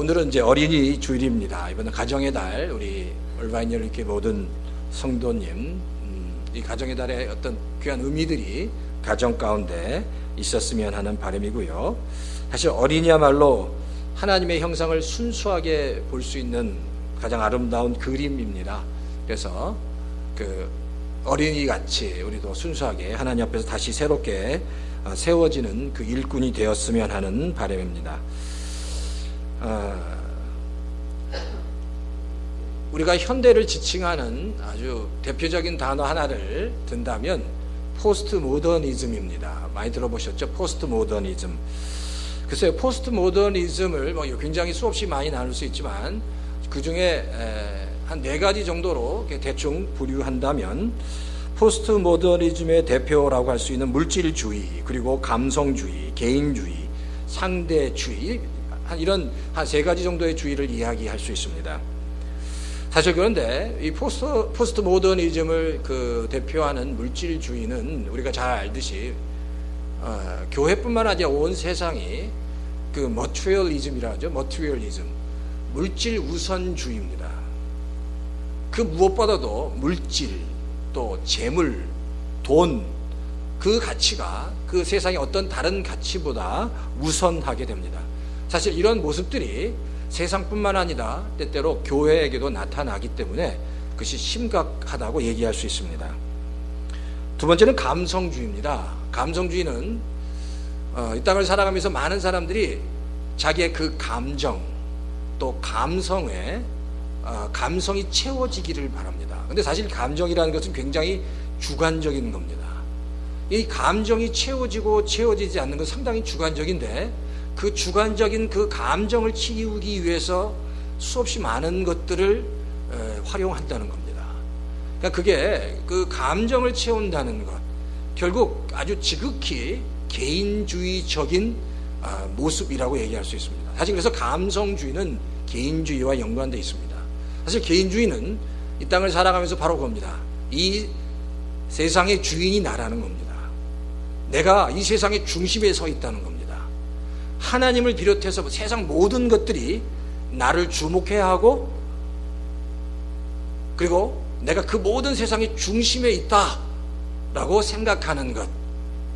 오늘은 이제 어린이 주일입니다. 이번에 가정의 달, 우리 얼바인열 이렇게 모든 성도님, 이 가정의 달에 어떤 귀한 의미들이 가정 가운데 있었으면 하는 바람이고요. 사실 어린이야말로 하나님의 형상을 순수하게 볼 수 있는 가장 아름다운 그림입니다. 그래서 그 어린이 같이 우리도 순수하게 하나님 앞에서 다시 새롭게 세워지는 그 일꾼이 되었으면 하는 바람입니다. 우리가 현대를 지칭하는 아주 대표적인 단어 하나를 든다면 포스트 모더니즘입니다. 많이 들어보셨죠? 포스트 모더니즘. 글쎄요, 포스트 모더니즘을 굉장히 수없이 많이 나눌 수 있지만 그 중에 한 4가지 정도로 대충 분류한다면 포스트 모더니즘의 대표라고 할 수 있는 물질주의, 그리고 감성주의, 개인주의, 상대주의, 이런 한 3가지 정도의 주의를 이야기할 수 있습니다. 사실 그런데 이 포스트 모더니즘을 대표하는 물질주의는 우리가 잘 알듯이 교회뿐만 아니라 온 세상이 머티리얼리즘이라 하죠. 머티리얼리즘, 물질 우선주의입니다. 그 무엇보다도 물질, 또 재물, 돈, 그 가치가 그 세상의 어떤 다른 가치보다 우선하게 됩니다. 사실 이런 모습들이 세상뿐만 아니라 때때로 교회에게도 나타나기 때문에 그것이 심각하다고 얘기할 수 있습니다. 두 번째는 감성주의입니다. 감성주의는 이 땅을 살아가면서 많은 사람들이 자기의 그 감정, 또 감성이 채워지기를 바랍니다. 근데 사실 감정이라는 것은 굉장히 주관적인 겁니다. 이 감정이 채워지지 않는 건 상당히 주관적인데, 그 주관적인 그 감정을 키우기 위해서 수없이 많은 것들을 활용한다는 겁니다. 그러니까 그게 그 감정을 채운다는 것, 결국 아주 지극히 개인주의적인 모습이라고 얘기할 수 있습니다. 사실 그래서 감성주의는 개인주의와 연관되어 있습니다. 사실 개인주의는 이 땅을 살아가면서 바로 그겁니다. 이 세상의 주인이 나라는 겁니다. 내가 이 세상의 중심에 서 있다는 겁니다. 하나님을 비롯해서 세상 모든 것들이 나를 주목해야 하고, 그리고 내가 그 모든 세상의 중심에 있다라고 생각하는 것,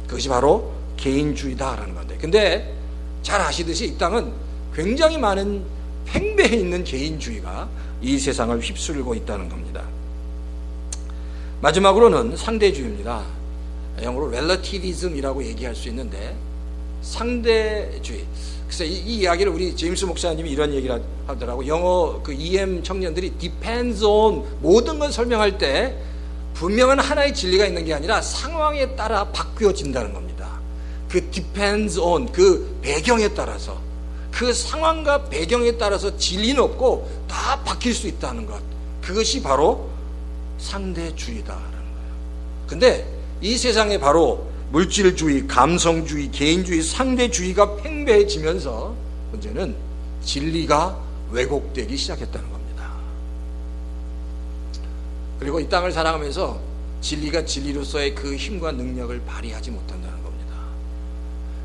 그것이 바로 개인주의다라는 건데, 근데 잘 아시듯이 이 땅은 굉장히 많은 팽배해 있는 개인주의가 이 세상을 휩쓸고 있다는 겁니다. 마지막으로는 상대주의입니다. 영어로 relativism이라고 얘기할 수 있는데, 상대주의. 그래서 이 이야기를 우리 제임스 목사님이 이런 얘기를 하더라고. 영어 EM 청년들이 depends on, 모든 걸 설명할 때 분명한 하나의 진리가 있는 게 아니라 상황에 따라 바뀌어진다는 겁니다. 그 depends on, 그 배경에 따라서, 그 상황과 배경에 따라서 진리는 없고 다 바뀔 수 있다는 것, 그것이 바로 상대주의다라는 거예요. 근데 이 세상에 바로 물질주의, 감성주의, 개인주의, 상대주의가 팽배해지면서 문제는 진리가 왜곡되기 시작했다는 겁니다. 그리고 이 땅을 살아가면서 진리가 진리로서의 그 힘과 능력을 발휘하지 못한다는 겁니다.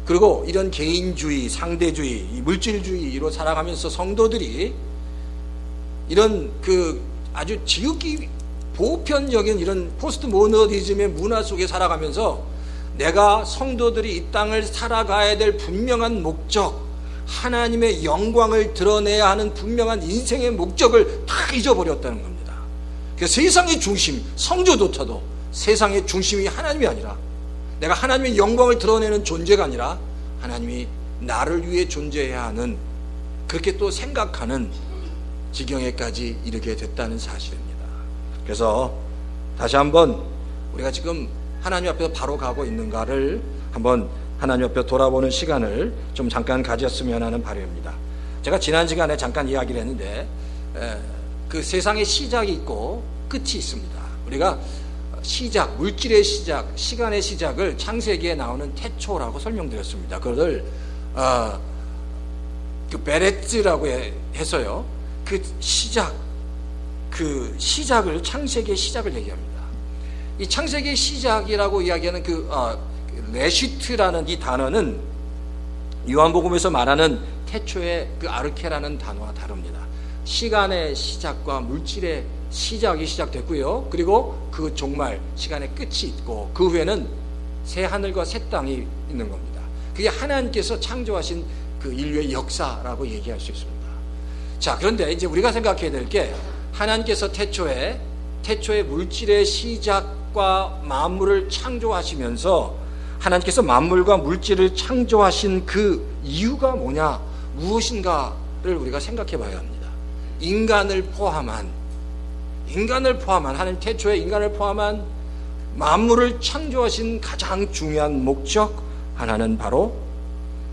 그리고 이런 개인주의, 상대주의, 물질주의로 살아가면서 성도들이 이런 아주 지극히 보편적인 이런 포스트 모더니즘의 문화 속에 살아가면서 내가 성도들이 이 땅을 살아가야 될 분명한 목적, 하나님의 영광을 드러내야 하는 분명한 인생의 목적을 다 잊어버렸다는 겁니다. 그래서 세상의 중심, 성도조차도 세상의 중심이 하나님이 아니라, 내가 하나님의 영광을 드러내는 존재가 아니라 하나님이 나를 위해 존재해야 하는, 그렇게 또 생각하는 지경에까지 이르게 됐다는 사실입니다. 그래서 다시 한번 우리가 지금 하나님 앞에서 바로 가고 있는가를 한번 하나님 앞에 돌아보는 시간을 좀 잠깐 가졌으면 하는 바람입니다. 제가 지난 시간에 잠깐 이야기를 했는데, 그 세상의 시작이 있고 끝이 있습니다. 우리가 시작, 물질의 시작, 시간의 시작을 창세기에 나오는 태초라고 설명드렸습니다. 그걸 베레츠라고 해서요, 그 시작을, 창세기의 시작을 얘기합니다. 이 창세기의 시작이라고 이야기하는 레시트라는 이 단어는 요한복음에서 말하는 태초의 그 아르케라는 단어와 다릅니다. 시간의 시작과 물질의 시작이 시작됐고요. 그리고 그 종말, 시간의 끝이 있고 그 후에는 새 하늘과 새 땅이 있는 겁니다. 그게 하나님께서 창조하신 그 인류의 역사라고 얘기할 수 있습니다. 자, 그런데 이제 우리가 생각해야 될 게 하나님께서 태초에 물질의 시작과 만물을 창조하시면서 하나님께서 만물과 물질을 창조하신 그 이유가 뭐냐, 무엇인가를 우리가 생각해 봐야 합니다. 인간을 포함한 하나님 태초에 인간을 포함한 만물을 창조하신 가장 중요한 목적 하나는 바로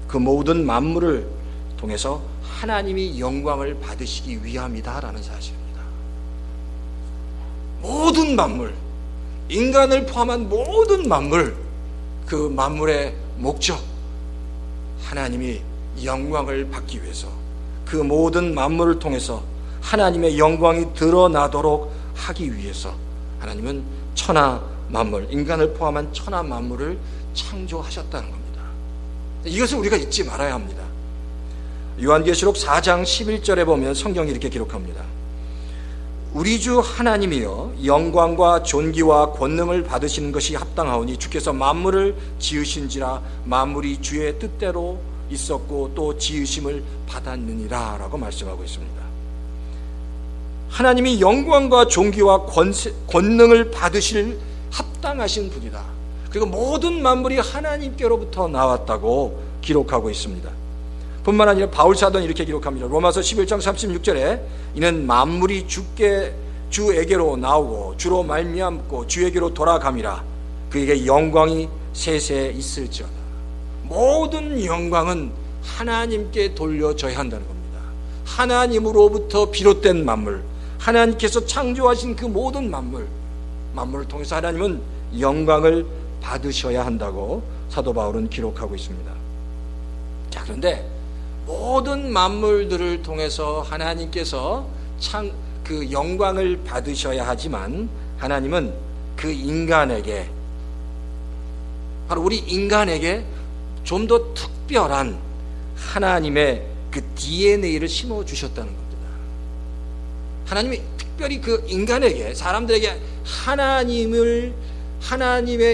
그 모든 만물을 통해서 하나님이 영광을 받으시기 위함이다라는 사실입니다. 모든 만물, 인간을 포함한 모든 만물, 그 만물의 목적, 하나님이 영광을 받기 위해서, 그 모든 만물을 통해서 하나님의 영광이 드러나도록 하기 위해서 하나님은 천하 만물, 인간을 포함한 천하 만물을 창조하셨다는 겁니다. 이것을 우리가 잊지 말아야 합니다. 요한계시록 4장 11절에 보면 성경이 이렇게 기록합니다. 우리 주 하나님이여 영광과 존귀와 권능을 받으시는 것이 합당하오니 주께서 만물을 지으신지라 만물이 주의 뜻대로 있었고 또 지으심을 받았느니라 라고 말씀하고 있습니다. 하나님이 영광과 존귀와 권능을 받으실 합당하신 분이다. 그리고 모든 만물이 하나님께로부터 나왔다고 기록하고 있습니다. 뿐만 아니라 바울사도는 이렇게 기록합니다. 로마서 11장 36절에 이는 만물이 주에게로 나오고 주로 말미암고 주에게로 돌아감이라 그에게 영광이 세세 있을지어다. 모든 영광은 하나님께 돌려져야 한다는 겁니다. 하나님으로부터 비롯된 만물, 하나님께서 창조하신 그 모든 만물을 통해서 하나님은 영광을 받으셔야 한다고 사도 바울은 기록하고 있습니다. 자, 그런데 모든 만물들을 통해서 하나님께서 그 영광을 받으셔야 하지만 하나님은 그 인간에게, 바로 우리 인간에게 좀 더 특별한 하나님의 그 DNA를 심어주셨다는 겁니다. 하나님이 특별히 그 인간에게, 사람들에게 하나님의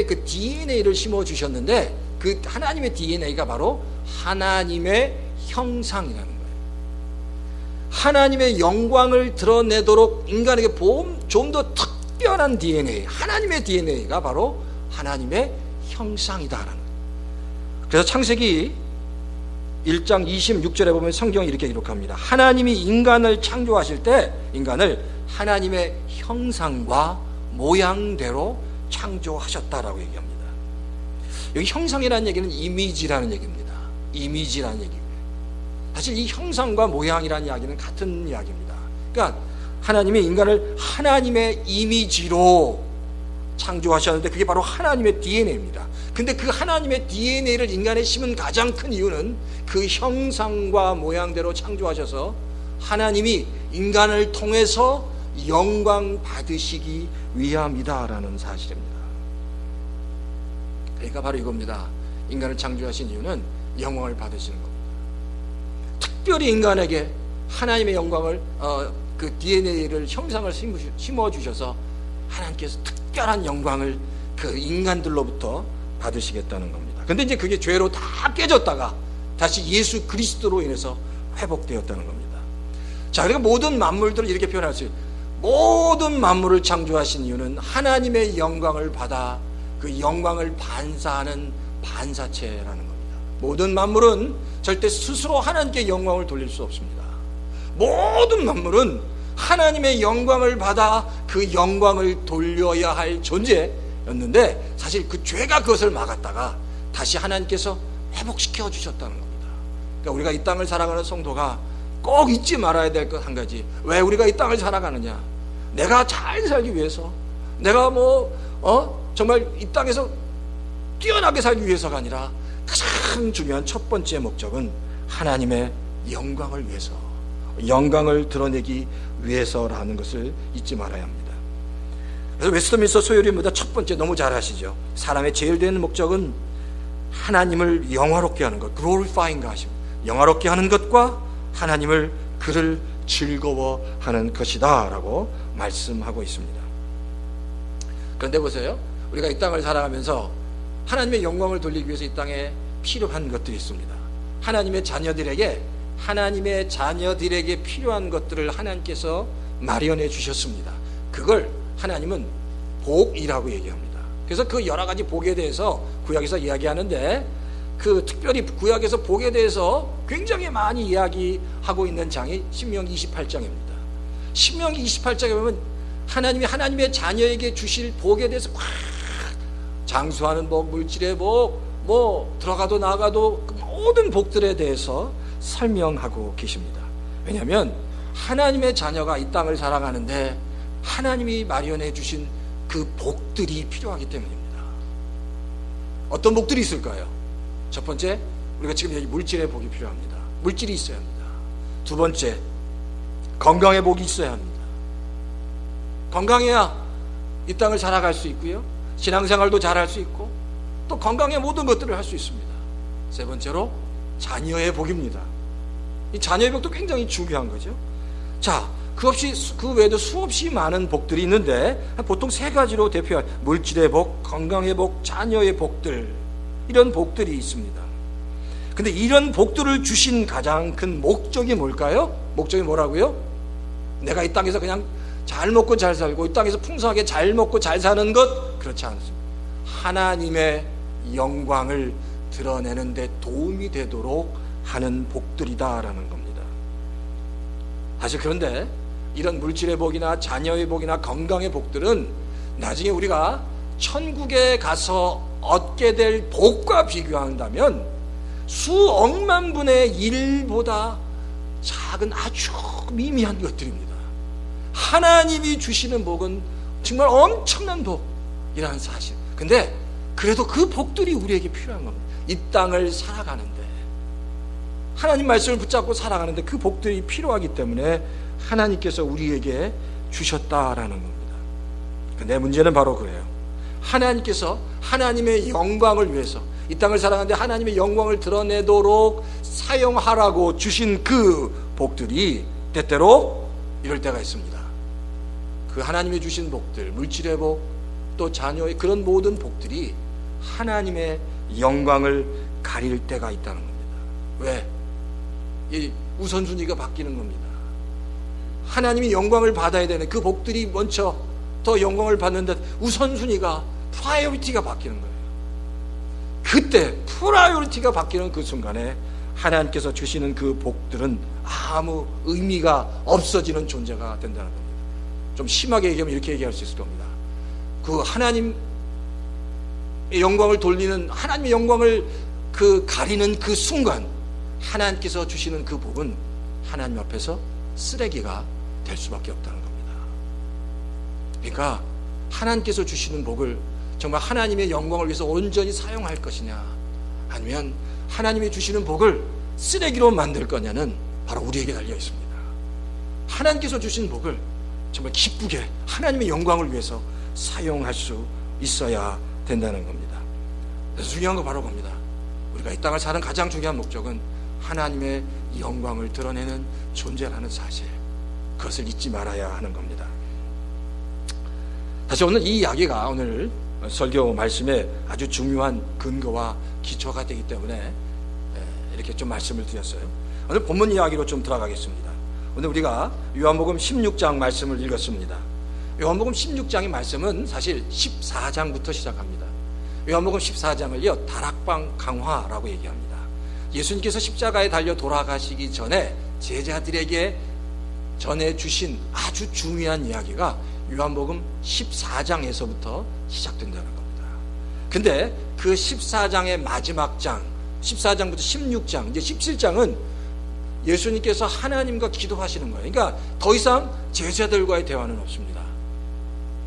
그 DNA를 심어주셨는데 그 하나님의 DNA가 바로 하나님의 형상이라는 거예요. 하나님의 영광을 드러내도록 인간에게 좀 더 특별한 DNA, 하나님의 DNA가 바로 하나님의 형상이다라는 거예요. 그래서 창세기 1장 26절에 보면 성경이 이렇게 기록합니다. 하나님이 인간을 창조하실 때 인간을 하나님의 형상과 모양대로 창조하셨다라고 얘기합니다. 여기 형상이라는 얘기는 이미지라는 얘기입니다. 이미지라는 얘기입니다. 사실 이 형상과 모양이라는 이야기는 같은 이야기입니다. 그러니까 하나님이 인간을 하나님의 이미지로 창조하셨는데 그게 바로 하나님의 DNA입니다. 근데 그 하나님의 DNA를 인간에 심은 가장 큰 이유는 그 형상과 모양대로 창조하셔서 하나님이 인간을 통해서 영광 받으시기 위함이다라는 사실입니다. 그러니까 바로 이겁니다. 인간을 창조하신 이유는 영광을 받으시는 겁니다. 특별히 인간에게 하나님의 영광을 그 DNA를 형상을 심어주셔서 하나님께서 특별한 영광을 그 인간들로부터 받으시겠다는 겁니다. 근데 이제 그게 죄로 다 깨졌다가 다시 예수 그리스도로 인해서 회복되었다는 겁니다. 자, 그러니까 모든 만물들을 이렇게 표현할 수 있어요. 모든 만물을 창조하신 이유는 하나님의 영광을 받아 그 영광을 반사하는 반사체라는 겁니다. 모든 만물은 절대 스스로 하나님께 영광을 돌릴 수 없습니다. 모든 만물은 하나님의 영광을 받아 그 영광을 돌려야 할 존재였는데 사실 그 죄가 그것을 막았다가 다시 하나님께서 회복시켜 주셨다는 겁니다. 그러니까 우리가 이 땅을 살아가는 성도가 꼭 잊지 말아야 될 것 한 가지. 왜 우리가 이 땅을 살아가느냐? 내가 잘 살기 위해서, 내가 정말 이 땅에서 뛰어나게 살기 위해서가 아니라 가장 중요한 첫 번째 목적은 하나님의 영광을 위해서, 영광을 드러내기 위해서라는 것을 잊지 말아야 합니다. 그래서 웨스트민스터 소요리보다 첫 번째 너무 잘 아시죠? 사람의 제일 되는 목적은 하나님을 영화롭게 하는 것, glorifying 것, 영화롭게 하는 것과 하나님을 그를 즐거워하는 것이다 라고 말씀하고 있습니다. 그런데 보세요, 우리가 이 땅을 살아가면서 하나님의 영광을 돌리기 위해서 이 땅에 필요한 것들이 있습니다. 하나님의 자녀들에게 필요한 것들을 하나님께서 마련해 주셨습니다. 그걸 하나님은 복이라고 얘기합니다. 그래서 그 여러 가지 복에 대해서 구약에서 이야기하는데, 그 특별히 구약에서 복에 대해서 굉장히 많이 이야기하고 있는 장이 신명기 28장입니다. 신명기 28장에 보면 하나님이 하나님의 자녀에게 주실 복에 대해서 막 장수하는 복, 물질의 복, 뭐 들어가도 나가도 그 모든 복들에 대해서 설명하고 계십니다. 왜냐하면 하나님의 자녀가 이 땅을 살아가는데 하나님이 마련해 주신 그 복들이 필요하기 때문입니다. 어떤 복들이 있을까요? 첫 번째, 우리가 지금 여기 물질의 복이 필요합니다. 물질이 있어야 합니다. 두 번째, 건강의 복이 있어야 합니다. 건강해야 이 땅을 살아갈 수 있고요, 신앙생활도 잘할 수 있고, 또 건강의 모든 것들을 할 수 있습니다. 세 번째로 자녀의 복입니다. 이 자녀의 복도 굉장히 중요한 거죠. 자, 그 외에도 수없이 많은 복들이 있는데 보통 세 가지로 대표할 물질의 복, 건강의 복, 자녀의 복들, 이런 복들이 있습니다. 근데 이런 복들을 주신 가장 큰 목적이 뭘까요? 목적이 뭐라고요? 내가 이 땅에서 그냥 잘 먹고 잘 살고 이 땅에서 풍성하게 잘 먹고 잘 사는 것, 그렇지 않습니다. 하나님의 영광을 드러내는 데 도움이 되도록 하는 복들이다라는 겁니다. 사실 그런데 이런 물질의 복이나 자녀의 복이나 건강의 복들은 나중에 우리가 천국에 가서 얻게 될 복과 비교한다면 수억만 분의 1보다 작은 아주 미미한 것들입니다. 하나님이 주시는 복은 정말 엄청난 복이라는 사실. 근데 그래도 그 복들이 우리에게 필요한 겁니다. 이 땅을 살아가는데, 하나님 말씀을 붙잡고 살아가는데 그 복들이 필요하기 때문에 하나님께서 우리에게 주셨다라는 겁니다. 근데 문제는 바로 그래요. 하나님께서 하나님의 영광을 위해서 이 땅을 살아가는데 하나님의 영광을 드러내도록 사용하라고 주신 그 복들이 때때로 이럴 때가 있습니다. 그 하나님이 주신 복들, 물질의 복, 또 자녀의 그런 모든 복들이 하나님의 영광을 가릴 때가 있다는 겁니다. 왜? 이 우선순위가 바뀌는 겁니다. 하나님이 영광을 받아야 되는 그 복들이 먼저 더 영광을 받는데 우선순위가, 프라이어리티가 바뀌는 거예요. 그때 프라이어리티가 바뀌는 그 순간에 하나님께서 주시는 그 복들은 아무 의미가 없어지는 존재가 된다는 겁니다. 좀 심하게 얘기하면 이렇게 얘기할 수 있을 겁니다. 그 하나님의 영광을 돌리는, 하나님의 영광을 가리는 그 순간 하나님께서 주시는 그 복은 하나님 앞에서 쓰레기가 될 수밖에 없다는 겁니다. 그러니까 하나님께서 주시는 복을 정말 하나님의 영광을 위해서 온전히 사용할 것이냐, 아니면 하나님이 주시는 복을 쓰레기로 만들 거냐는 바로 우리에게 달려 있습니다. 하나님께서 주신 복을 정말 기쁘게 하나님의 영광을 위해서 사용할 수 있어야 된다는 겁니다. 그래서 중요한 거 바로 겁니다. 우리가 이 땅을 사는 가장 중요한 목적은 하나님의 영광을 드러내는 존재라는 사실, 그것을 잊지 말아야 하는 겁니다. 사실 오늘 이 이야기가 오늘 설교 말씀에 아주 중요한 근거와 기초가 되기 때문에 이렇게 좀 말씀을 드렸어요. 오늘 본문 이야기로 좀 들어가겠습니다. 오늘 우리가 요한복음 16장 말씀을 읽었습니다. 요한복음 16장의 말씀은 사실 14장부터 시작합니다. 요한복음 14장을요 다락방 강화라고 얘기합니다. 예수님께서 십자가에 달려 돌아가시기 전에 제자들에게 전해주신 아주 중요한 이야기가 요한복음 14장에서부터 시작된다는 겁니다. 근데 그 14장의 마지막 장, 14장부터 16장, 이제 17장은 예수님께서 하나님과 기도하시는 거예요. 그러니까 더 이상 제자들과의 대화는 없습니다.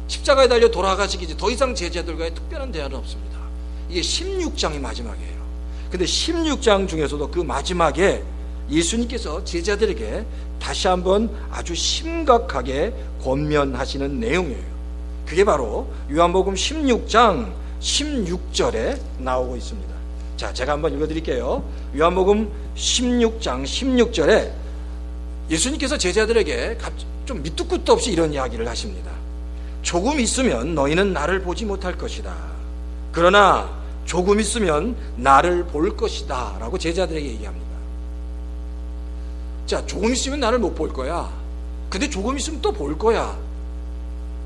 십자가에 달려 돌아가시기 전 더 이상 제자들과의 특별한 대화는 없습니다. 이게 16장이 마지막이에요. 근데 16장 중에서도 그 마지막에 예수님께서 제자들에게 다시 한번 아주 심각하게 권면하시는 내용이에요. 그게 바로 요한복음 16장 16절에 나오고 있습니다. 자, 제가 한번 읽어드릴게요. 요한복음 16장 16절에 예수님께서 제자들에게 좀 밑도 끝도 없이 이런 이야기를 하십니다. 조금 있으면 너희는 나를 보지 못할 것이다. 그러나 조금 있으면 나를 볼 것이다 라고 제자들에게 얘기합니다. 자, 조금 있으면 나를 못 볼 거야. 근데 조금 있으면 또 볼 거야.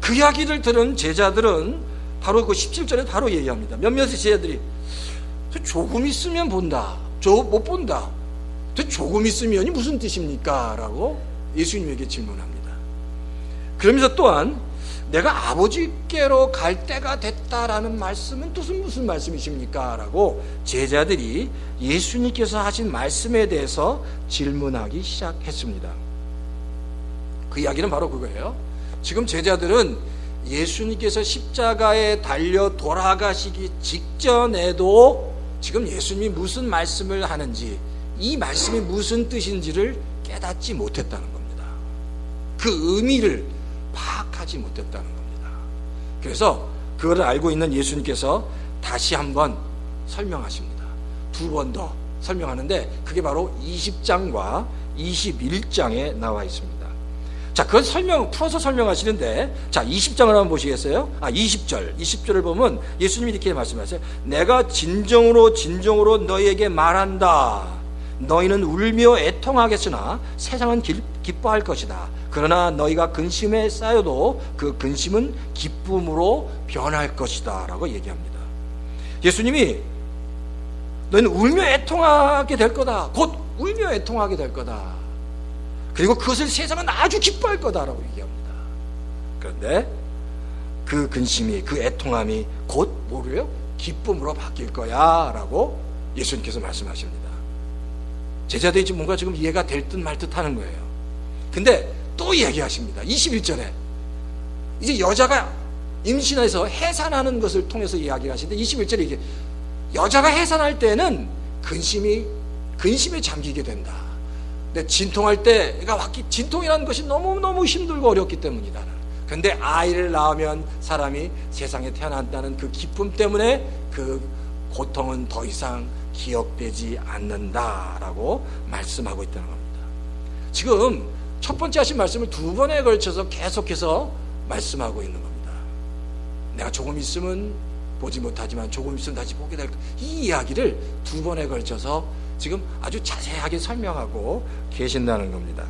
그 이야기를 들은 제자들은 바로 그 17절에 바로 얘기합니다. 몇몇 제자들이 조금 있으면 본다, 못 본다. 조금 있으면이 무슨 뜻입니까? 라고 예수님에게 질문합니다. 그러면서 또한 내가 아버지께로 갈 때가 됐다라는 말씀은 무슨 말씀이십니까? 라고 제자들이 예수님께서 하신 말씀에 대해서 질문하기 시작했습니다. 그 이야기는 바로 그거예요. 지금 제자들은 예수님께서 십자가에 달려 돌아가시기 직전에도 지금 예수님이 무슨 말씀을 하는지, 이 말씀이 무슨 뜻인지를 깨닫지 못했다는 겁니다. 그 의미를 파악하지 못했다는 겁니다. 그래서 그걸 알고 있는 예수님께서 다시 한번 설명하십니다. 두 번 더 설명하는데 그게 바로 20장과 21장에 나와 있습니다. 자, 그건 풀어서 설명하시는데, 자, 20장을 한번 보시겠어요? 20절을 보면 예수님이 이렇게 말씀하세요. 내가 진정으로 너희에게 말한다. 너희는 울며 애통하겠으나 세상은 기뻐할 것이다. 그러나 너희가 근심에 쌓여도 그 근심은 기쁨으로 변할 것이다 라고 얘기합니다. 예수님이 너희는 울며 애통하게 될 거다. 곧 울며 애통하게 될 거다. 그리고 그것을 세상은 아주 기뻐할 거다라고 얘기합니다. 그런데 그 근심이, 그 애통함이 곧 뭐래요? 기쁨으로 바뀔 거야 라고 예수님께서 말씀하십니다. 제자들이 지금 뭔가 지금 이해가 될 듯 말 듯 하는 거예요. 근데 또 얘기하십니다. 21절에 이제 여자가 임신해서 해산하는 것을 통해서 이야기를 하시는데 21절에 이게 여자가 해산할 때는 근심에 잠기게 된다. 근데 진통할 때가 진통이라는 것이 너무너무 힘들고 어렵기 때문이다. 그런데 아이를 낳으면 사람이 세상에 태어난다는 그 기쁨 때문에 그 고통은 더 이상 기억되지 않는다라고 말씀하고 있다는 겁니다. 지금 첫 번째 하신 말씀을 두 번에 걸쳐서 계속해서 말씀하고 있는 겁니다. 내가 조금 있으면 보지 못하지만 조금 있으면 다시 보게 될, 이 이야기를 두 번에 걸쳐서 지금 아주 자세하게 설명하고 계신다는 겁니다.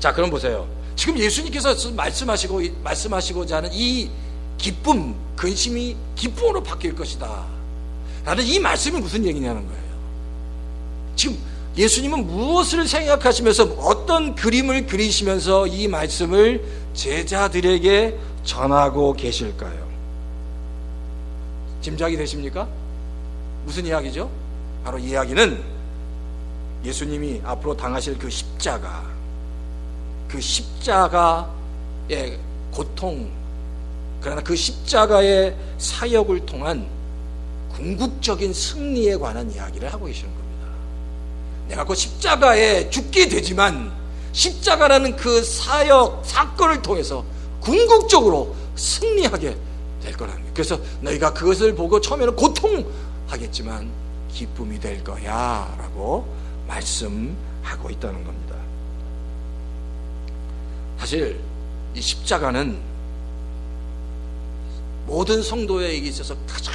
자, 그럼 보세요. 지금 예수님께서 말씀하시고자 하는 이 기쁨, 근심이 기쁨으로 바뀔 것이다 라는 이 말씀이 무슨 얘기냐는 거예요. 지금 예수님은 무엇을 생각하시면서 어떤 그림을 그리시면서 이 말씀을 제자들에게 전하고 계실까요? 짐작이 되십니까? 무슨 이야기죠? 바로 이 이야기는 예수님이 앞으로 당하실 그 십자가의 고통, 그러나 그 십자가의 사역을 통한 궁극적인 승리에 관한 이야기를 하고 계시는 겁니다. 내가 그 십자가에 죽게 되지만 십자가라는 그 사건을 통해서 궁극적으로 승리하게 될 거라는 거예요. 그래서 너희가 그것을 보고 처음에는 고통하겠지만 기쁨이 될 거야 라고 말씀하고 있다는 겁니다. 사실 이 십자가는 모든 성도에게 있어서 가장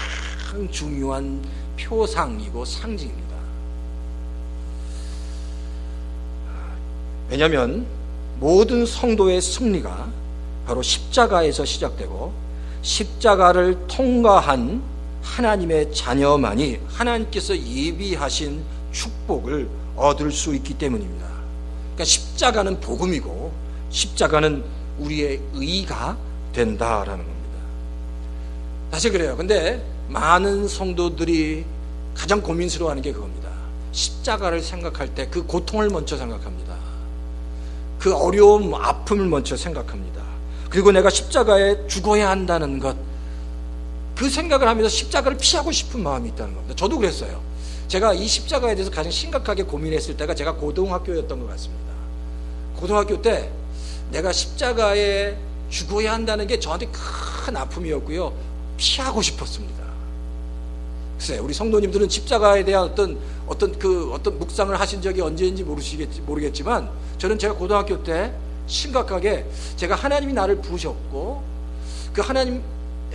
중요한 표상이고 상징입니다. 왜냐하면 모든 성도의 승리가 바로 십자가에서 시작되고 십자가를 통과한 하나님의 자녀만이 하나님께서 예비하신 축복을 얻을 수 있기 때문입니다. 그러니까 십자가는 복음이고 십자가는 우리의 의가 된다라는 겁니다. 사실 그래요. 근데 많은 성도들이 가장 고민스러워하는 게 그겁니다. 십자가를 생각할 때 그 고통을 먼저 생각합니다. 그 어려움, 아픔을 먼저 생각합니다. 그리고 내가 십자가에 죽어야 한다는 것, 그 생각을 하면서 십자가를 피하고 싶은 마음이 있다는 겁니다. 저도 그랬어요. 제가 이 십자가에 대해서 가장 심각하게 고민했을 때가 제가 고등학교였던 것 같습니다. 고등학교 때 내가 십자가에 죽어야 한다는 게 저한테 큰 아픔이었고요. 피하고 싶었습니다. 글쎄, 우리 성도님들은 십자가에 대한 어떤 묵상을 하신 적이 언제인지 모르겠지만, 저는 제가 고등학교 때 심각하게 제가 하나님이 나를 부르셨고 그 하나님의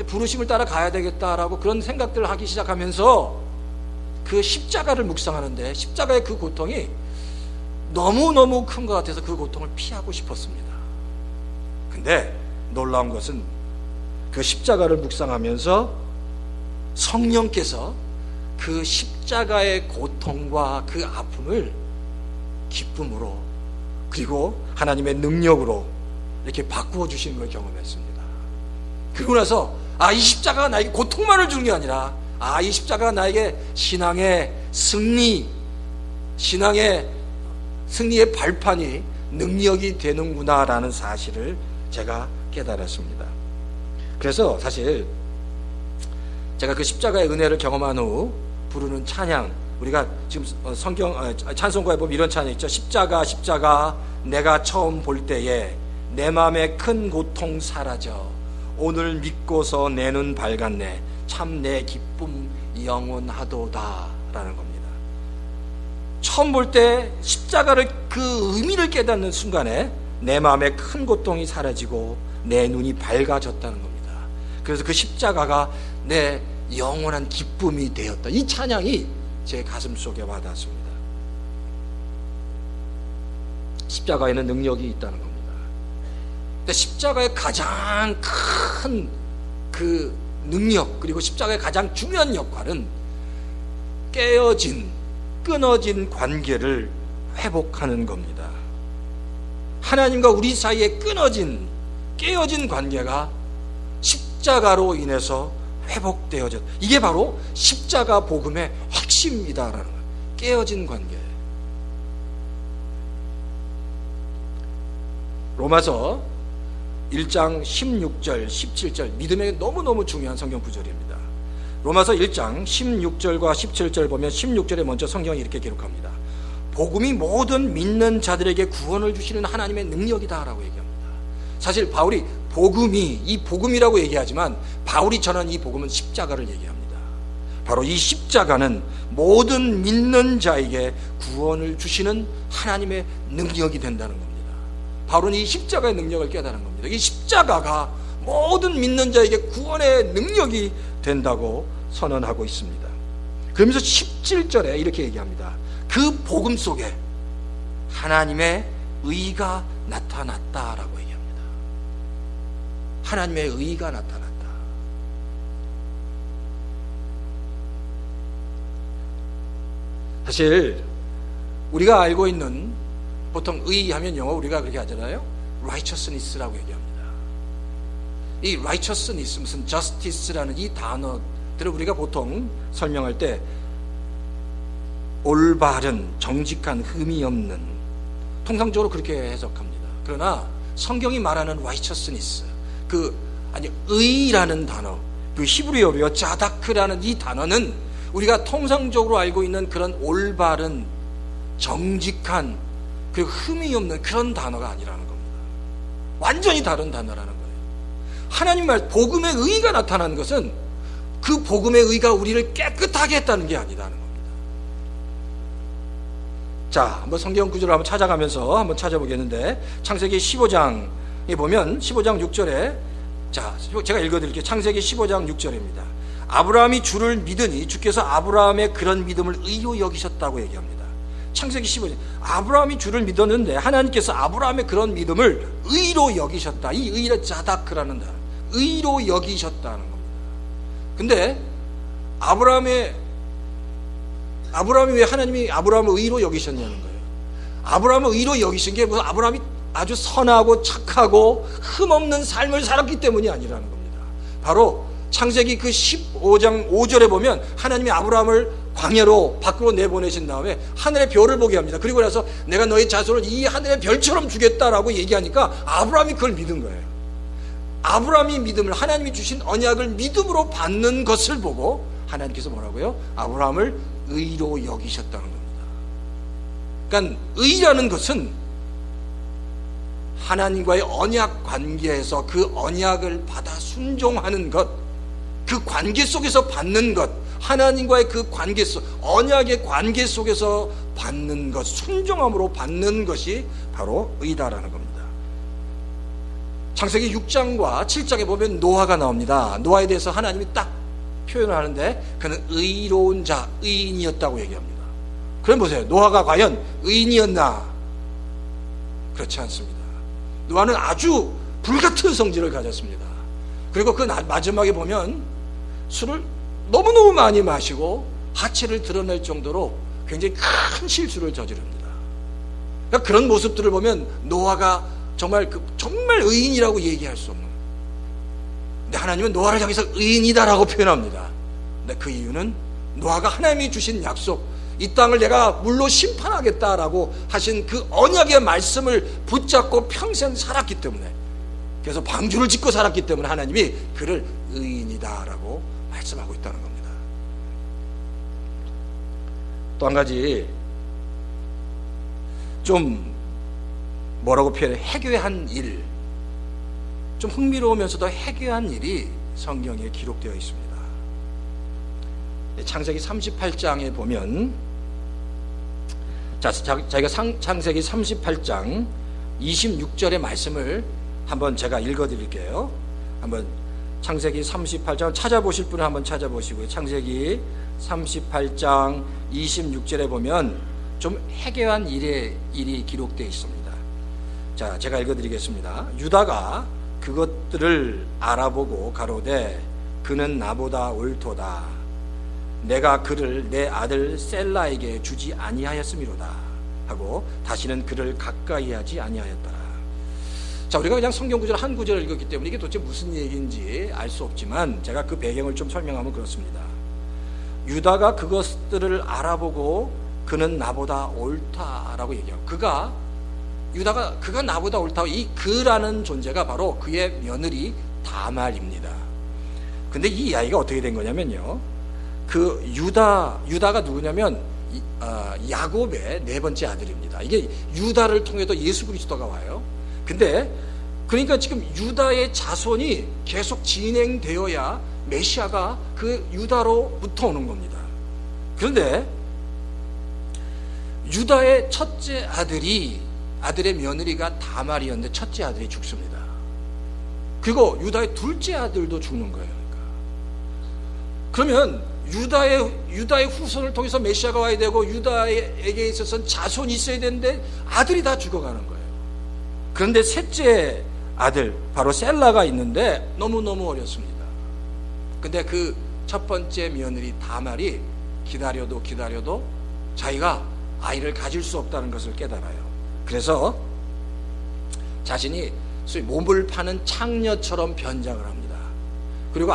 부르심을 따라 가야 되겠다라고 그런 생각들을 하기 시작하면서 그 십자가를 묵상하는데, 십자가의 그 고통이 너무너무 큰 것 같아서 그 고통을 피하고 싶었습니다. 근데 놀라운 것은 그 십자가를 묵상하면서 성령께서 그 십자가의 고통과 그 아픔을 기쁨으로, 그리고 하나님의 능력으로 이렇게 바꾸어 주시는 걸 경험했습니다. 그러고 나서 이 십자가가 나에게 고통만을 주는 게 아니라 이 십자가가 나에게 신앙의 승리의 발판이 능력이 되는구나라는 사실을 제가 깨달았습니다. 그래서 사실 제가 그 십자가의 은혜를 경험한 후 부르는 찬양, 우리가 지금 찬송가에 보면 이런 찬양 있죠. 십자가 십자가 내가 처음 볼 때에 내 맘의 큰 고통 사라져 오늘 믿고서 내 눈 밝았네 참 내 기쁨 영원하도다 라는 겁니다. 처음 볼 때 십자가를 그 의미를 깨닫는 순간에 내 마음의 큰 고통이 사라지고 내 눈이 밝아졌다는 겁니다. 그래서 그 십자가가 내 영원한 기쁨이 되었다. 이 찬양이 제 가슴 속에 와닿습니다. 십자가에는 능력이 있다는 겁니다. 근데 십자가의 가장 큰 그 능력, 그리고 십자가의 가장 중요한 역할은 끊어진 관계를 회복하는 겁니다. 하나님과 우리 사이에 깨어진 관계가 십자가로 인해서 회복되어졌다. 이게 바로 십자가 복음의 핵심이다라는 거예요. 깨어진 관계. 로마서 1장 16절 17절 믿음에 너무너무 중요한 성경 구절입니다. 로마서 1장 16절과 17절 보면 16절에 먼저 성경이 이렇게 기록합니다. 복음이 모든 믿는 자들에게 구원을 주시는 하나님의 능력이다라고 얘기합니다. 사실 바울이 이 복음이라고 얘기하지만 바울이 전한 이 복음은 십자가를 얘기합니다. 바로 이 십자가는 모든 믿는 자에게 구원을 주시는 하나님의 능력이 된다는 겁니다. 바울은 이 십자가의 능력을 깨달은 겁니다. 이 십자가가 모든 믿는 자에게 구원의 능력이 된다고 선언하고 있습니다. 그러면서 17절에 이렇게 얘기합니다. 그 복음 속에 하나님의 의가 나타났다라고 얘기합니다. 하나님의 의가 나타났다. 사실 우리가 알고 있는, 보통 의하면 영어 우리가 그렇게 하잖아요. righteousness라고 얘기합니다. 이 righteousness, 무슨 justice라는 이 단어들을 우리가 보통 설명할 때 올바른, 정직한, 흠이 없는, 통상적으로 그렇게 해석합니다. 그러나 성경이 말하는 righteousness, 의라는 단어, 그 히브리어로요 자다크라는 이 단어는 우리가 통상적으로 알고 있는 그런 올바른, 정직한, 그리고 흠이 없는 그런 단어가 아니라는 겁니다. 완전히 다른 단어라는 거예요. 하나님 말 복음의 의가 나타나는 것은 그 복음의 의가 우리를 깨끗하게 했다는 게 아니라는 겁니다. 자, 한번 성경 구절을 한번 찾아가면서 한번 찾아보겠는데, 창세기 15장에 보면 15장 6절에, 자, 제가 읽어드릴게요. 창세기 15장 6절입니다. 아브라함이 주를 믿으니 주께서 아브라함의 그런 믿음을 의로 여기셨다고 얘기합니다. 창세기 15장, 아브라함이 주를 믿었는데 하나님께서 아브라함의 그런 믿음을 의로 여기셨다. 이 의를 자다크라는 단어, 의로 여기셨다는 겁니다. 근데 아브라함이 왜 하나님이 아브라함을 의로 여기셨냐는 거예요. 아브라함을 의로 여기신 게 무슨 아브라함이 아주 선하고 착하고 흠없는 삶을 살았기 때문이 아니라는 겁니다. 바로 창세기 그 15장 5절에 보면 하나님이 아브라함을 광야로 밖으로 내보내신 다음에 하늘의 별을 보게 합니다. 그리고 나서 내가 너의 자손을 이 하늘의 별처럼 주겠다라고 얘기하니까 아브라함이 그걸 믿은 거예요. 아브라함이 믿음을, 하나님이 주신 언약을 믿음으로 받는 것을 보고 하나님께서 뭐라고요? 아브라함을 의로 여기셨다는 겁니다. 그러니까 의라는 것은 하나님과의 언약 관계에서 그 언약을 받아 순종하는 것, 그 관계 속에서 받는 것, 하나님과의 그 관계 속, 언약의 관계 속에서 받는 것, 순종함으로 받는 것이 바로 의다라는 겁니다. 창세기 6장과 7장에 보면 노아가 나옵니다. 노아에 대해서 하나님이 딱 표현을 하는데 그는 의로운 자, 의인이었다고 얘기합니다. 그럼 보세요. 노아가 과연 의인이었나? 그렇지 않습니다. 노아는 아주 불같은 성질을 가졌습니다. 그리고 그 마지막에 보면 술을 너무너무 많이 마시고 하체를 드러낼 정도로 굉장히 큰 실수를 저지릅니다. 그러니까 그런 모습들을 보면 노아가 정말 의인이라고 얘기할 수 없는. 근데 하나님은 노아를 향해서 의인이다라고 표현합니다. 근데 그 이유는 노아가 하나님이 주신 약속, 이 땅을 내가 물로 심판하겠다라고 하신 그 언약의 말씀을 붙잡고 평생 살았기 때문에, 그래서 방주를 짓고 살았기 때문에 하나님이 그를 의인이다라고 말씀하고 있다는 겁니다. 또 한 가지 좀 뭐라고 표현해? 해괴한 일, 좀 흥미로우면서도 해괴한 일이 성경에 기록되어 있습니다. 창세기 38장에 보면, 저희가 창세기 38장 26절의 말씀을 한번 제가 읽어드릴게요. 한번 창세기 38장 찾아보실 분은 한번 찾아보시고요. 창세기 38장 26절에 보면 좀 해괴한 일이 기록되어 있습니다. 자, 제가 읽어드리겠습니다. 유다가 그것들을 알아보고 가로되 그는 나보다 옳도다. 내가 그를 내 아들 셀라에게 주지 아니하였음이로다 하고 다시는 그를 가까이 하지 아니하였더라. 자, 우리가 그냥 성경 구절 한 구절을 읽었기 때문에 이게 도대체 무슨 얘기인지 알 수 없지만 제가 그 배경을 좀 설명하면 그렇습니다. 유다가 그것들을 알아보고 그는 나보다 옳다라고 얘기하고, 그가 나보다 옳다고, 이 그라는 존재가 바로 그의 며느리 다말입니다. 근데 이 이야기가 어떻게 된 거냐면요, 그 유다가 누구냐면 야곱의 네 번째 아들입니다. 이게 유다를 통해서 예수 그리스도가 와요. 근데 그러니까 지금 유다의 자손이 계속 진행되어야 메시아가 그 유다로부터 오는 겁니다. 그런데 유다의 첫째 아들의 며느리가 다말이었는데 첫째 아들이 죽습니다. 그리고 유다의 둘째 아들도 죽는 거예요. 그러면 유다의 후손을 통해서 메시아가 와야 되고 유다에게 있어서는 자손이 있어야 되는데 아들이 다 죽어가는 거예요. 그런데 셋째 아들 바로 셀라가 있는데 너무너무 어렸습니다. 근데 그 첫 번째 며느리 다말이 기다려도 자기가 아이를 가질 수 없다는 것을 깨달아요. 그래서 자신이 소위 몸을 파는 창녀처럼 변장을 합니다. 그리고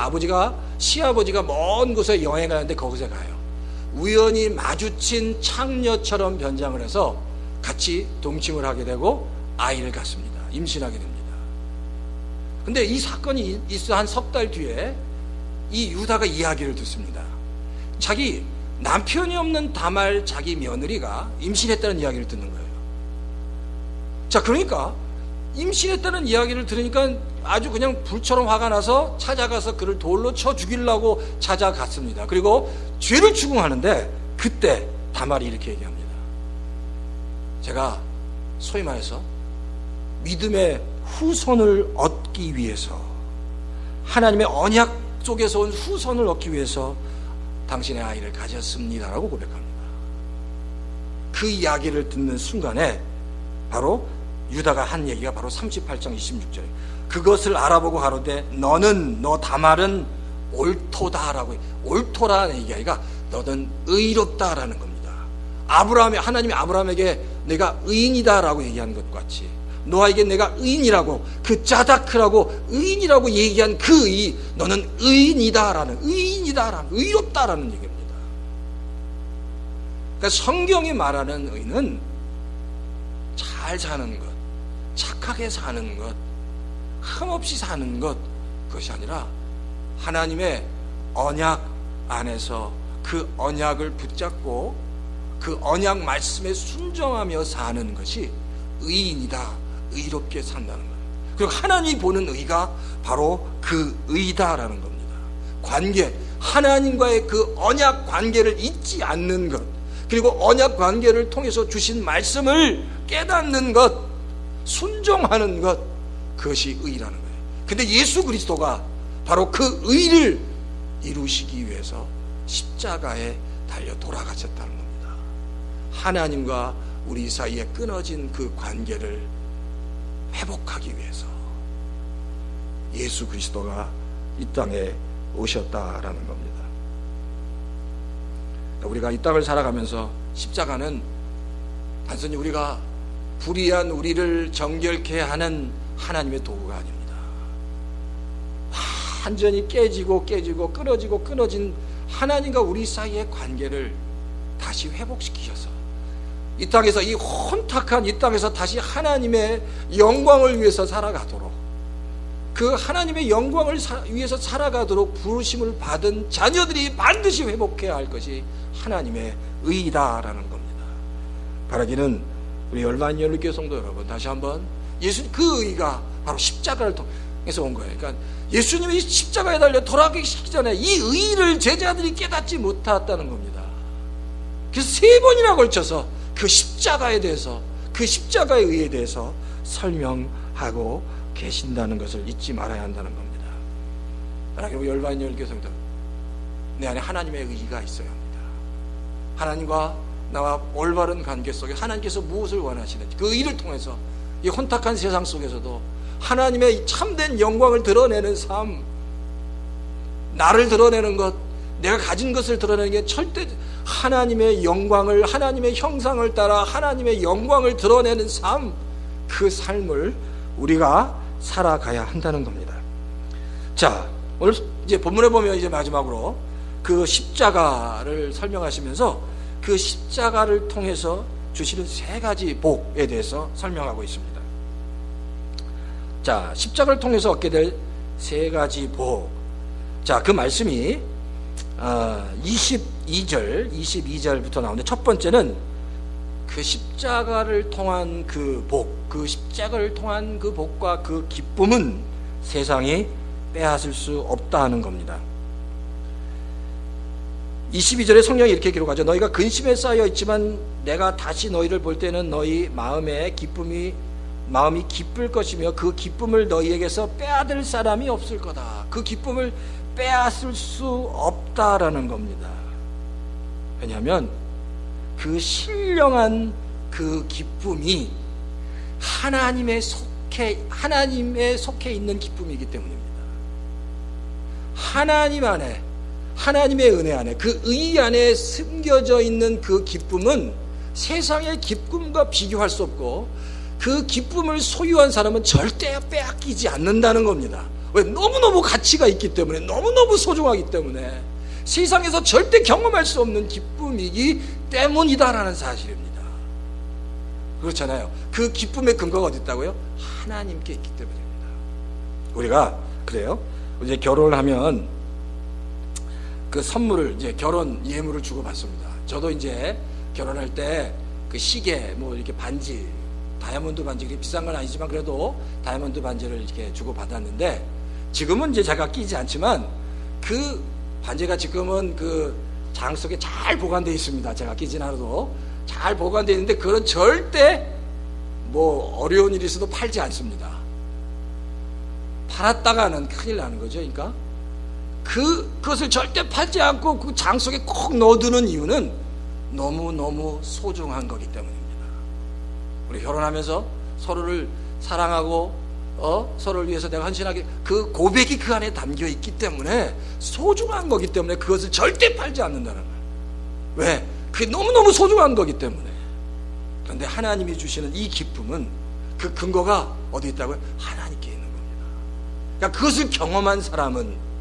시아버지가 먼 곳에 여행을 하는데 거기서 가요. 우연히 마주친 창녀처럼 변장을 해서 같이 동침을 하게 되고 아이를 갖습니다. 임신하게 됩니다. 근데 이 사건이 있어 한 석 달 뒤에 이 유다가 이야기를 듣습니다. 자기 남편이 없는 다말 자기 며느리가 임신했다는 이야기를 듣는 거예요. 자, 그러니까 임신했다는 이야기를 들으니까 아주 그냥 불처럼 화가 나서 찾아가서 그를 돌로 쳐 죽이려고 찾아갔습니다. 그리고 죄를 추궁하는데 그때 다말이 이렇게 얘기합니다. 제가 소위 말해서 믿음의 후손을 얻기 위해서, 하나님의 언약 속에서 온 후손을 얻기 위해서 당신의 아이를 가졌습니다라고 고백합니다. 그 이야기를 듣는 순간에 바로 유다가 한 얘기가 바로 38장 26절에 그것을 알아보고 가로되 너 다말은 옳도다라고, 옳도라는 얘기가 너는 의롭다라는 겁니다. 하나님이 아브라함에게 내가 의인이다라고 얘기한 것 같이 노아에게 내가 의인이라고, 그 짜다크라고 의인이라고 얘기한 그 의, 너는 의인이다라는, 의롭다라는 얘기입니다. 그러니까 성경이 말하는 의는 잘 사는 것, 착하게 사는 것, 흠없이 사는 것, 그것이 아니라 하나님의 언약 안에서 그 언약을 붙잡고 그 언약 말씀에 순종하며 사는 것이 의인이다, 의롭게 산다는 거예요. 그리고 하나님이 보는 의가 바로 그 의다라는 겁니다. 관계, 하나님과의 그 언약 관계를 잊지 않는 것, 그리고 언약 관계를 통해서 주신 말씀을 깨닫는 것, 순종하는 것, 그것이 의라는 거예요. 근데 예수 그리스도가 바로 그 의를 이루시기 위해서 십자가에 달려 돌아가셨다는 겁니다. 하나님과 우리 사이에 끊어진 그 관계를 회복하기 위해서 예수 그리스도가 이 땅에 오셨다라는 겁니다. 우리가 이 땅을 살아가면서 십자가는 단순히 우리가 불의한 우리를 정결케 하는 하나님의 도구가 아닙니다. 완전히 깨지고 끊어진 하나님과 우리 사이의 관계를 다시 회복시키셔서 이 땅에서, 이 혼탁한 이 땅에서 다시 하나님의 영광을 위해서 살아가도록, 그 하나님의 영광을 위해서 살아가도록 부르심을 받은 자녀들이 반드시 회복해야 할 것이 하나님의 의다라는 겁니다. 바라기는 우리 열반 열교회 성도 여러분, 다시 한번 그 의가 바로 십자가를 통해서 온 거예요. 그러니까 예수님이 십자가에 달려 돌아가시기 전에 이 의를 제자들이 깨닫지 못했다는 겁니다. 그래서 3번이나 걸쳐서 그 십자가에 대해서, 그 십자가의 의에 대해서 설명하고 계신다는 것을 잊지 말아야 한다는 겁니다. 바라기는 열반 열교회 성도, 내 안에 하나님의 의가 있어야 합니다. 하나님과 나와 올바른 관계 속에 하나님께서 무엇을 원하시는지, 그 의를 통해서 이 혼탁한 세상 속에서도 하나님의 참된 영광을 드러내는 삶, 나를 드러내는 것, 내가 가진 것을 드러내는 게 절대 하나님의 영광을, 하나님의 형상을 따라 하나님의 영광을 드러내는 삶, 그 삶을 우리가 살아가야 한다는 겁니다. 자, 오늘 이제 본문에 보면 이제 마지막으로 그 십자가를 설명하시면서 그 십자가를 통해서 주시는 3가지 복에 대해서 설명하고 있습니다. 자, 십자가를 통해서 얻게 될 3가지 복. 자, 그 말씀이 22절부터 나오는데, 첫 번째는 그 십자가를 통한 그 복, 그 십자가를 통한 그 복과 그 기쁨은 세상이 빼앗을 수 없다 하는 겁니다. 22절에 성령이 이렇게 기록하죠. 너희가 근심에 쌓여 있지만 내가 다시 너희를 볼 때는 너희 마음이 기쁠 것이며 그 기쁨을 너희에게서 빼앗을 사람이 없을 거다. 그 기쁨을 빼앗을 수 없다라는 겁니다. 왜냐하면 그 신령한 그 기쁨이 하나님에 속해 있는 기쁨이기 때문입니다. 하나님 안에, 하나님의 은혜 안에, 그 의 안에 숨겨져 있는 그 기쁨은 세상의 기쁨과 비교할 수 없고, 그 기쁨을 소유한 사람은 절대 빼앗기지 않는다는 겁니다. 왜? 너무너무 가치가 있기 때문에, 너무너무 소중하기 때문에, 세상에서 절대 경험할 수 없는 기쁨이기 때문이다라는 사실입니다. 그렇잖아요. 그 기쁨의 근거가 어디 있다고요? 하나님께 있기 때문입니다. 우리가 그래요. 이제 결혼을 하면 그 선물을, 이제 결혼 예물을 주고 받습니다. 저도 이제 결혼할 때 그 시계, 뭐 이렇게 반지, 다이아몬드 반지, 그게 비싼 건 아니지만 그래도 다이아몬드 반지를 이렇게 주고 받았는데, 지금은 이제 제가 끼지 않지만 그 반지가 지금은 그 장 속에 잘 보관되어 있습니다. 제가 끼진 않아도 잘 보관되어 있는데, 그건 절대 뭐 어려운 일이 있어도 팔지 않습니다. 팔았다가는 큰일 나는 거죠. 그러니까 그것을 절대 팔지 않고 그 장 속에 꼭 넣어두는 이유는 너무너무 소중한 거기 때문입니다. 우리 결혼하면서 서로를 사랑하고 서로를 위해서 내가 헌신하게, 그 고백이 그 안에 담겨 있기 때문에 소중한 거기 때문에 그것을 절대 팔지 않는다는 거예요. 왜? 그게 너무너무 소중한 거기 때문에. 그런데 하나님이 주시는 이 기쁨은 그 근거가 어디 있다고요? 하나님께 있는 겁니다. 그러니까 그것을 경험한 사람은,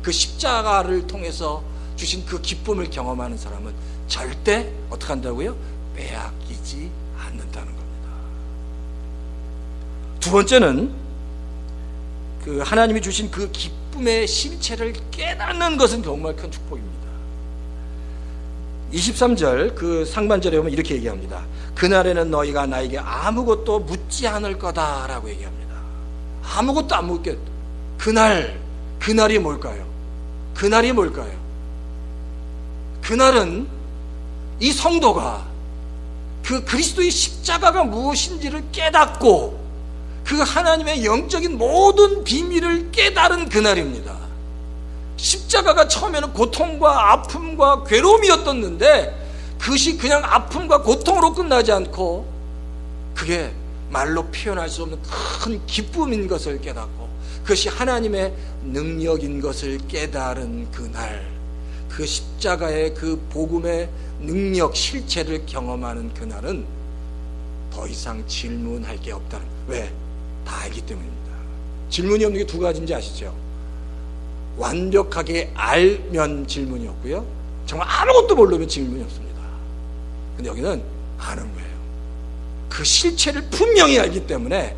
그 십자가를 통해서 주신 그 기쁨을 경험하는 사람은 절대 어떻게 한다고요? 빼앗기지 않는다는 겁니다. 두 번째는 그 하나님이 주신 그 기쁨의 실체를 깨닫는 것은 정말 큰 축복입니다. 23절 그 상반절에 보면 이렇게 얘기합니다. 그날에는 너희가 나에게 아무것도 묻지 않을 거다라고 얘기합니다. 아무것도 안 묻게. 그날이 뭘까요? 그날이 뭘까요? 그날은 이 성도가 그 그리스도의 십자가가 무엇인지를 깨닫고 그 하나님의 영적인 모든 비밀을 깨달은 그날입니다. 십자가가 처음에는 고통과 아픔과 괴로움이었었는데 그것이 그냥 아픔과 고통으로 끝나지 않고 그게 말로 표현할 수 없는 큰 기쁨인 것을 깨닫고 그것이 하나님의 능력인 것을 깨달은 그날, 그 십자가의 그 복음의 능력 실체를 경험하는 그날은 더 이상 질문할 게 없다는, 왜? 다 알기 때문입니다. 질문이 없는 게 두 가지인지 아시죠? 완벽하게 알면 질문이 없고요, 정말 아무것도 모르면 질문이 없습니다. 근데 여기는 아는 거예요. 그 실체를 분명히 알기 때문에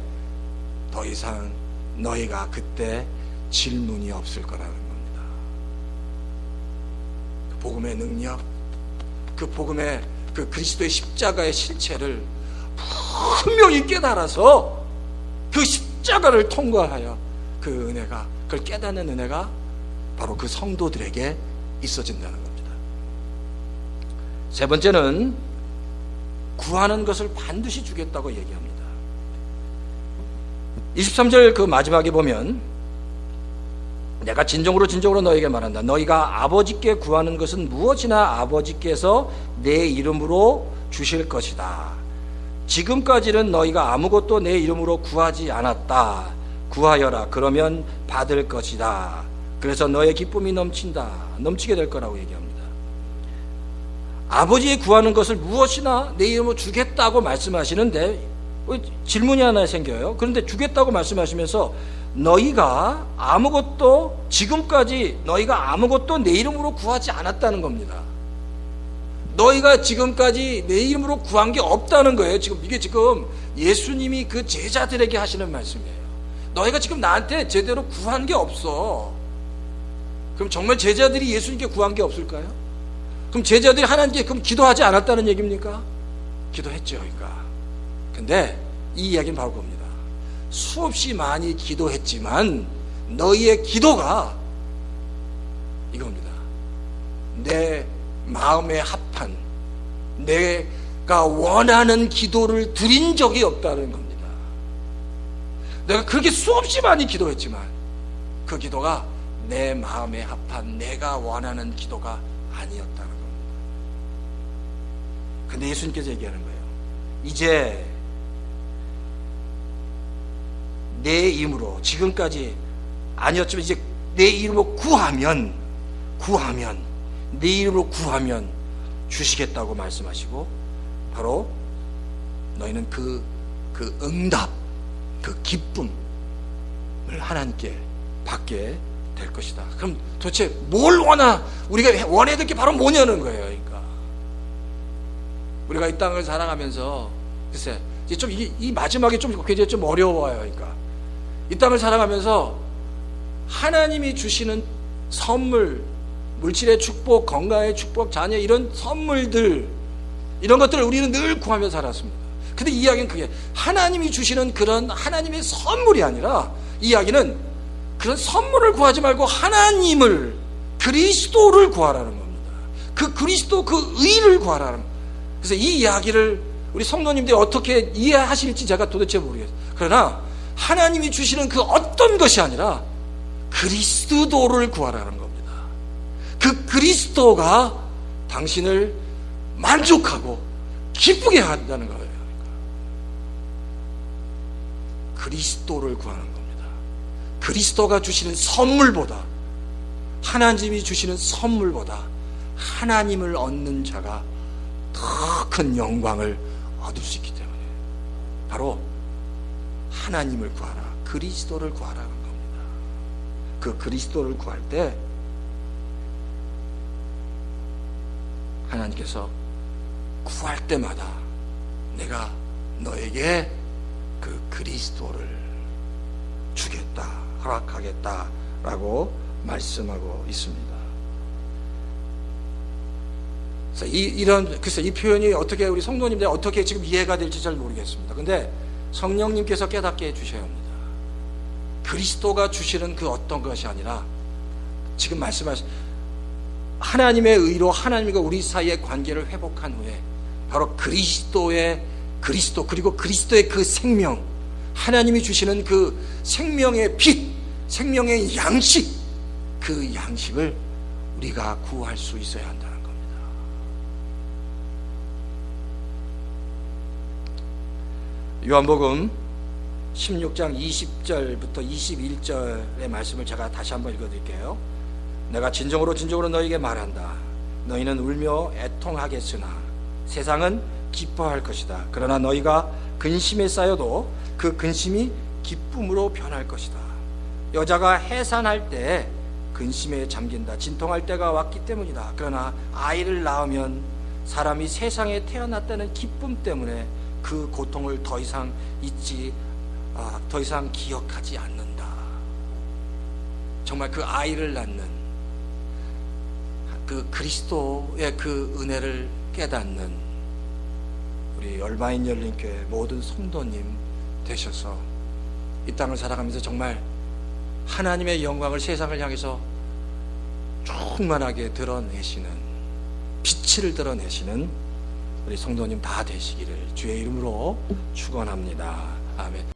더 이상 너희가 그때 질문이 없을 거라는 겁니다. 그 복음의 능력, 그 복음의 그 그리스도의 십자가의 실체를 분명히 깨달아서 그 십자가를 통과하여 그 은혜가, 그걸 깨닫는 은혜가 바로 그 성도들에게 있어진다는 겁니다. 세 번째는 구하는 것을 반드시 주겠다고 얘기합니다. 23절 그 마지막에 보면 내가 진정으로 너에게 말한다. 너희가 아버지께 구하는 것은 무엇이나 아버지께서 내 이름으로 주실 것이다. 지금까지는 너희가 아무것도 내 이름으로 구하지 않았다. 구하여라. 그러면 받을 것이다. 그래서 너의 기쁨이 넘치게 될 거라고 얘기합니다. 아버지의 구하는 것을 무엇이나 내 이름으로 주겠다고 말씀하시는데 질문이 하나 생겨요. 그런데 주겠다고 말씀하시면서 너희가 아무것도, 지금까지 너희가 아무것도 내 이름으로 구하지 않았다는 겁니다. 너희가 지금까지 내 이름으로 구한 게 없다는 거예요. 이게 지금 예수님이 그 제자들에게 하시는 말씀이에요. 너희가 지금 나한테 제대로 구한 게 없어. 그럼 정말 제자들이 예수님께 구한 게 없을까요? 그럼 제자들이 하나님께 그럼 기도하지 않았다는 얘기입니까? 기도했죠. 그러니까. 근데 이 이야기는 바로 그겁니다. 수없이 많이 기도했지만 너희의 기도가 이겁니다. 내 마음에 합한, 내가 원하는 기도를 드린 적이 없다는 겁니다. 내가 그렇게 수없이 많이 기도했지만 그 기도가 내 마음에 합한, 내가 원하는 기도가 아니었다는 겁니다. 근데 예수님께서 얘기하는 거예요. 이제 내 이름으로, 지금까지 아니었지만 이제 내 이름으로 구하면 내 이름으로 구하면 주시겠다고 말씀하시고, 바로 너희는 그 응답, 그 기쁨을 하나님께 받게 될 것이다. 그럼 도대체 뭘 우리가 원해야 될 게 바로 뭐냐는 거예요. 그러니까 우리가 이 땅을 살아가면서, 글쎄 이제 좀 이 마지막에 좀 굉장히 좀 어려워요. 그러니까 이 땅을 살아가면서 하나님이 주시는 선물, 물질의 축복, 건강의 축복, 자녀, 이런 선물들, 이런 것들을 우리는 늘 구하며 살았습니다. 근데 이 이야기는 그게 하나님이 주시는 그런 하나님의 선물이 아니라, 이 이야기는 그런 선물을 구하지 말고 하나님을, 그리스도를 구하라는 겁니다. 그 그리스도, 그 의를 구하라는 겁니다. 그래서 이 이야기를 우리 성도님들이 어떻게 이해하실지 제가 도대체 모르겠어요. 그러나 하나님이 주시는 그 어떤 것이 아니라 그리스도를 구하라는 겁니다. 그 그리스도가 당신을 만족하고 기쁘게 한다는 거예요. 그리스도를 구하는 겁니다. 그리스도가 주시는 선물보다, 하나님이 주시는 선물보다 하나님을 얻는 자가 더 큰 영광을 얻을 수 있기 때문에 바로 하나님을 구하라, 그리스도를 구하라는 겁니다. 그 그리스도를 구할 때 하나님께서 구할 때마다 내가 너에게 그 그리스도를 주겠다, 허락하겠다라고 말씀하고 있습니다. 그래서 글쎄 이 표현이 어떻게 우리 성도님들 어떻게 지금 이해가 될지 잘 모르겠습니다. 근데 성령님께서 깨닫게 해주셔야 합니다. 그리스도가 주시는 그 어떤 것이 아니라 지금 말씀하신 하나님의 의로 하나님과 우리 사이의 관계를 회복한 후에 바로 그리스도 그리고 그리스도의 그 생명, 하나님이 주시는 그 생명의 빛, 생명의 양식, 그 양식을 우리가 구할 수 있어야 한다는 겁니다. 요한복음 16장 20절부터 21절의 말씀을 제가 다시 한번 읽어드릴게요. 내가 진정으로 너희에게 말한다. 너희는 울며 애통하겠으나 세상은 기뻐할 것이다. 그러나 너희가 근심에 쌓여도 그 근심이 기쁨으로 변할 것이다. 여자가 해산할 때 근심에 잠긴다. 진통할 때가 왔기 때문이다. 그러나 아이를 낳으면 사람이 세상에 태어났다는 기쁨 때문에 그 고통을 더 이상 기억하지 않는다. 정말 그 아이를 낳는 그 그리스도의 그 은혜를 깨닫는 우리 얼마인 열린교회 모든 성도님 되셔서 이 땅을 살아가면서 정말 하나님의 영광을 세상을 향해서 충만하게 드러내시는, 빛을 드러내시는 우리 성도님 다 되시기를 주의 이름으로 축원합니다. 아멘.